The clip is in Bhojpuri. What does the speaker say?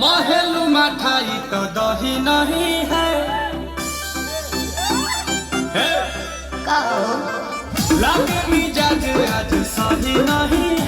महलू मठाई तो दही नहीं है, कहो लागे मिजाज आज सही नहीं